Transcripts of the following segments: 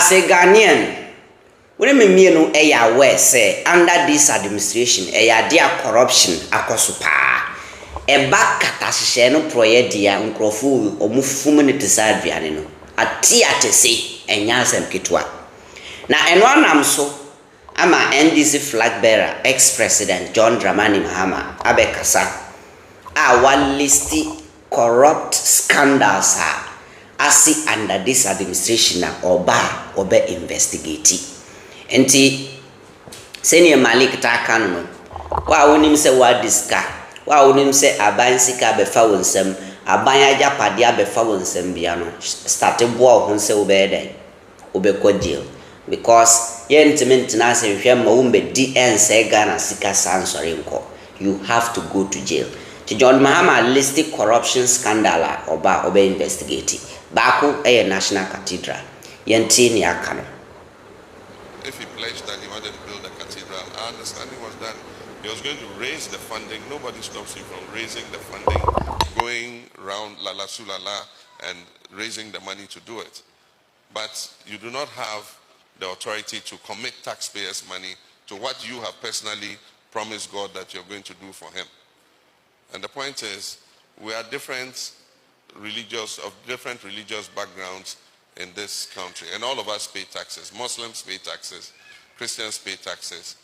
as a Ghanaian, when me no aware say under this administration there corruption akosopa e back katahye no proye dia nkrofo omufum ne tisadwiane no ati atese enya asem ketwa na eno anam so ama NDC flag bearer ex-president John Dramani Mahama abekasa a one listi corrupt scandals asi under this administration na oba investigate. Enti senior Malik Takan no wa wonim se wa diska wa wonim se aban sika befa wonsam aban ajapade abefa wonsam bia no start bo ho se obekọ jail because yentiment na se hwe ma wo mbedi ense Ghana sika sansori nko you have to go to jail. John Mahama listed corruption scandal oba investigate baako National Cathedral yenti ni aka no. If he pledged that he wanted to build a cathedral, our understanding was that he was going to raise the funding. Nobody stops you from raising the funding, going around la sulala and raising the money to do it. But you do not have the authority to commit taxpayers' money to what you have personally promised God that you're going to do for him. And the point is, we are different religious backgrounds in this country, and all of us pay taxes. Muslims pay taxes, Christians pay taxes.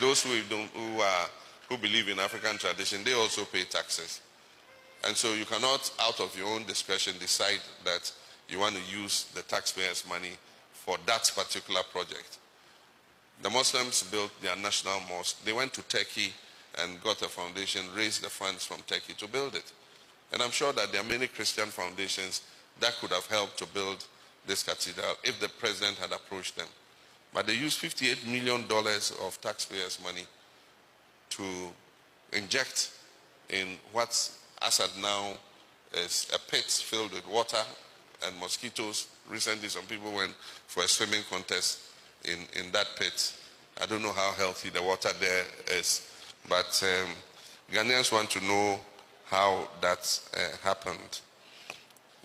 Those who believe in African tradition, they also pay taxes. And so you cannot, out of your own discretion, decide that you want to use the taxpayers' money for that particular project. The Muslims built their national mosque. They went to Turkey and got a foundation, raised the funds from Turkey to build it. And I'm sure that there are many Christian foundations that could have helped to build this cathedral if the president had approached them. But they used $58 million of taxpayers' money to inject in what Assad now is a pit filled with water and mosquitoes. Recently, some people went for a swimming contest in that pit. I don't know how healthy the water there is, but Ghanaians want to know how that happened.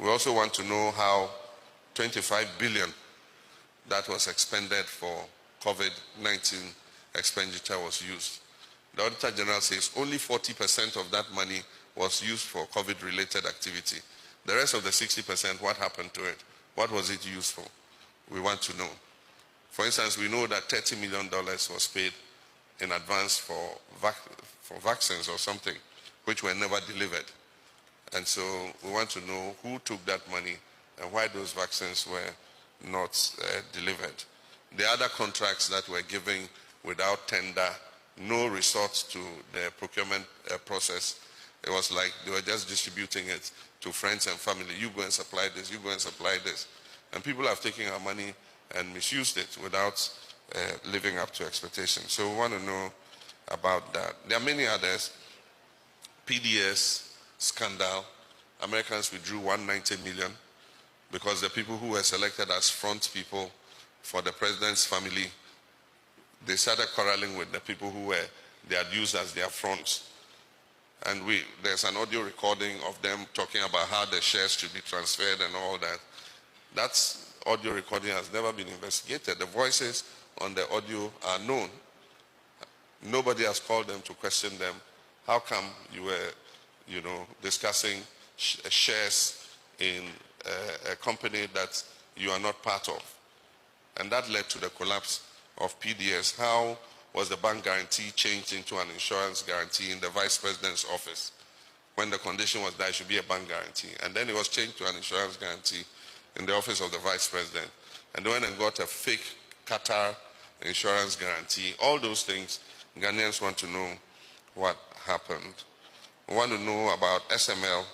We also want to know how 25 billion that was expended for COVID-19 expenditure was used. The Auditor General says only 40% of that money was used for COVID-related activity. The rest of the 60%, what happened to it? What was it used for? We want to know. For instance, we know that $30 million was paid in advance for vaccines or something, which were never delivered. And so we want to know who took that money and why those vaccines were not delivered. The other contracts that were given without tender, no resort to the procurement process. It was like they were just distributing it to friends and family. You go and supply this, you go and supply this. And people have taken our money and misused it without living up to expectations. So we want to know about that. There are many others. PDS scandal. Americans withdrew $190 million because the people who were selected as front people for the president's family, they started quarreling with the people who they had used as their fronts. And there's an audio recording of them talking about how the shares should be transferred and all that. That audio recording has never been investigated. The voices on the audio are known. Nobody has called them to question them. How come you were, discussing shares in a company that you are not part of? And that led to the collapse of PDS. How was the bank guarantee changed into an insurance guarantee in the vice president's office when the condition was that it should be a bank guarantee? And then it was changed to an insurance guarantee in the office of the vice president. And they went and got a fake Qatar insurance guarantee. All those things, Ghanaians want to know what happened. We want to know about SML,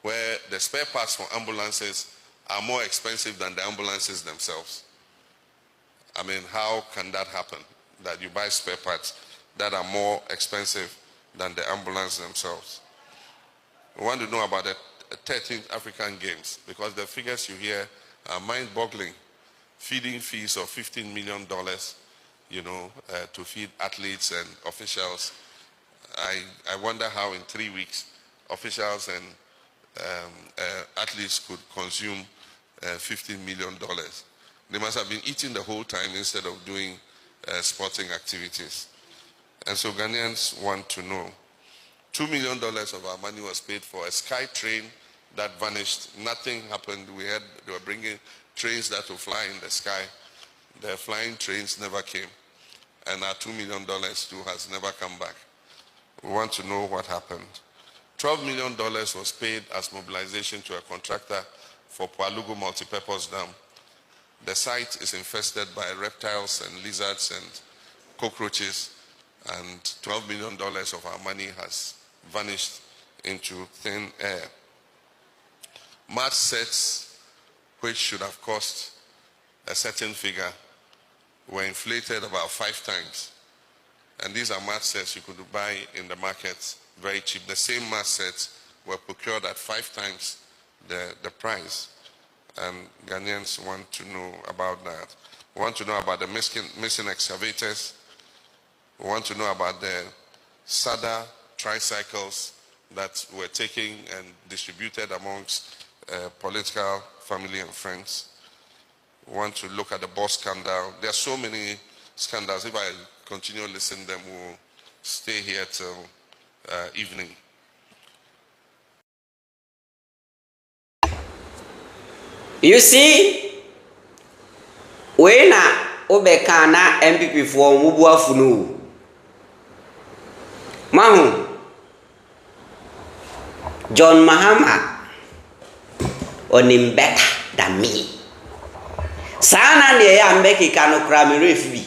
where the spare parts for ambulances are more expensive than the ambulances themselves. I mean, how can that happen? That you buy spare parts that are more expensive than the ambulance themselves. We want to know about the 13th African Games, because the figures you hear are mind-boggling. Feeding fees of $15 million, to feed athletes and officials. I wonder how in 3 weeks officials and athletes could consume $15 million. They must have been eating the whole time instead of doing sporting activities. And so Ghanaians want to know. $2 million of our money was paid for a sky train that vanished. Nothing happened. We heard they were bringing trains that will fly in the sky. The flying trains never came. And our $2 million too has never come back. We want to know what happened. $12 million was paid as mobilization to a contractor for Pualugu multipurpose dam. The site is infested by reptiles and lizards and cockroaches, and $12 million of our money has vanished into thin air. Match sets, which should have cost a certain figure, were inflated about 5 times. And these are match sets you could buy in the market very cheap. The same match sets were procured at 5 times the price. And Ghanaians want to know about that. We want to know about the missing excavators. We want to know about the SADA tricycles that were taken and distributed amongst political family and friends. We want to look at the bus scandal. There are so many scandals. If I continue listening them, we'll stay here till evening. You see, when Obekana MPP for Mubuafunu, Mahu, John Mahama, on him better than me. Sana ne ya mbeki kano krami refi.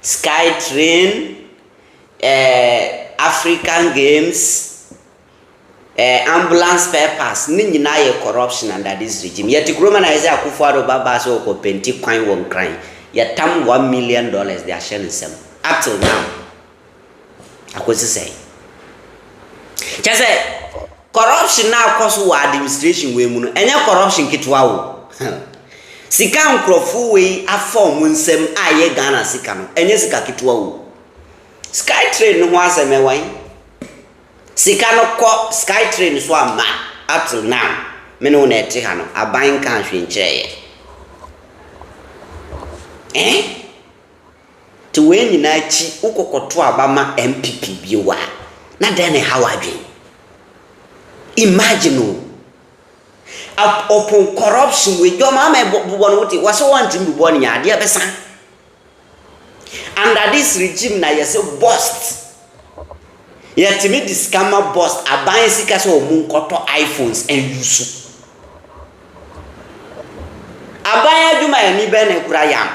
Sky train, African games, ambulance papers, nini na ye corruption under this regime. Yet Groma na eze Akufo Addo baba so ko penti kwan won kran. Yet tam $1 million they are sharing them up till now. Akosi say. Just say corruption now cause who administration we mu no. Enya corruption kitwa wo. Sika nkrofo we afom nsem aye Ghana sika no. Enya sika kitwa wo. Sky train no ho asem ewan. Sika no ko sky train so ama up till now. Me no na eti ha no aban kan hwe nkyereye. To when you na chi ukokoto abama MPP biwa. Na den how adwen. Imagine upon corruption with your mama bubon was so want to be born ya dia besa. Under this regime na you say bust. Yet me this scammer bust aban sika so mu nkoto iPhones and use. Aban aduma ya ni be na kura yam.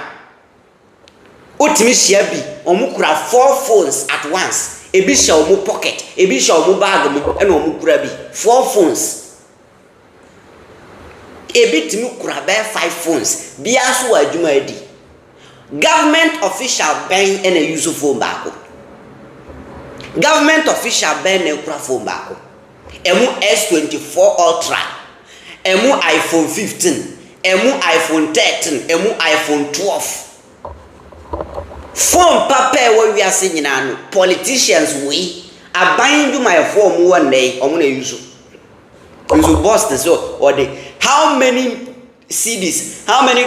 Utimi share bi omu kura 4 phones at once. Ebi sha omu pocket, ebi sha omu bag mu e na omu kura bi 4 phones. Ebi timi kura be 5 phones. Bia so adwuma adi. Government official ben and a use phone back. Government official ben and kura phone back. Emu S24 Ultra, emu iPhone 15, emu iPhone 13, emu iPhone 12. Phone papa we are saying na politicians we aban do my phone one day omo na use. Use boss so or the how many CDs, how many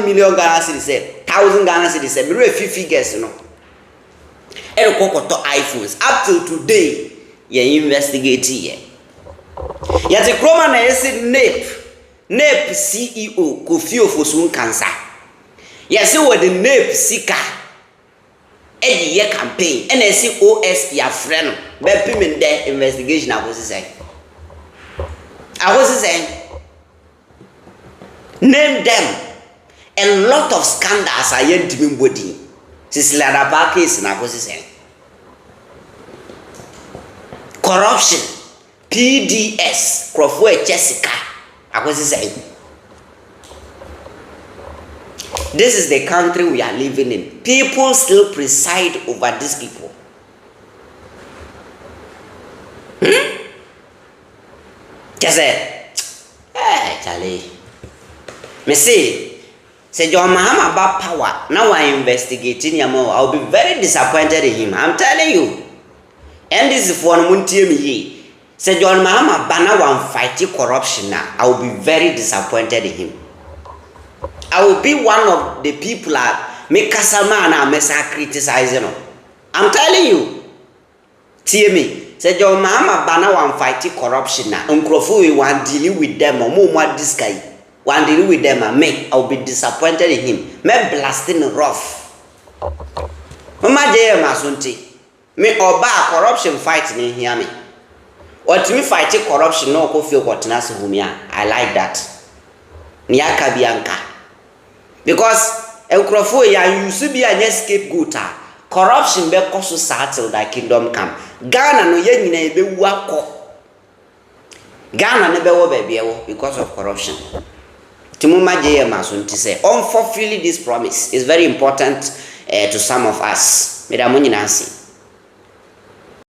million Ghana cedis say 1,000 Ghana cedis say me refi figures no. E ko to iPhones up till today ye investigate here. Yet the Kroma na say NAPE CEO Kofi Ofosun cancer. Yes, what the NAPE sika e ye campaign and say OS ya friend be payment there investigation akosi say name them. A lot of scandals are yet to be body. Sislada ba case na akosi say corruption PDS Krofo Jessica akosi say. This is the country we are living in. People still preside over these people. Just say, hey, Charlie. Me say John Mahama about power. Now I'm investigating him. I'll be very disappointed in him. I'm telling you. And this is for me. Say John Mahama bana one fighting corruption now. I'll be very disappointed in him. I will be one of the people that make Kasama and Mesa criticizing. I'm telling you. Hear me. Say your Mahama Bana one fighting corruption now. Unkrofo we want dealing with them or more this guy. One dealing with them and me. I'll be disappointed in him. Me blasting rough. Mama Jaya Masunti. Me oba corruption fighting in hear me. What me fighting corruption no ko feel what na Bawumia. I like that. Niaka bianca. Because Enkrofo ya used to be a scapegoat. Corruption be koso sa till thy kingdom come. Ghana no ye nyina be wako. Ghana ne be wo baby ewo because of corruption. Timuma Jaya Masunti say unfulfilling this promise is very important to some of us. Medamo nyina say.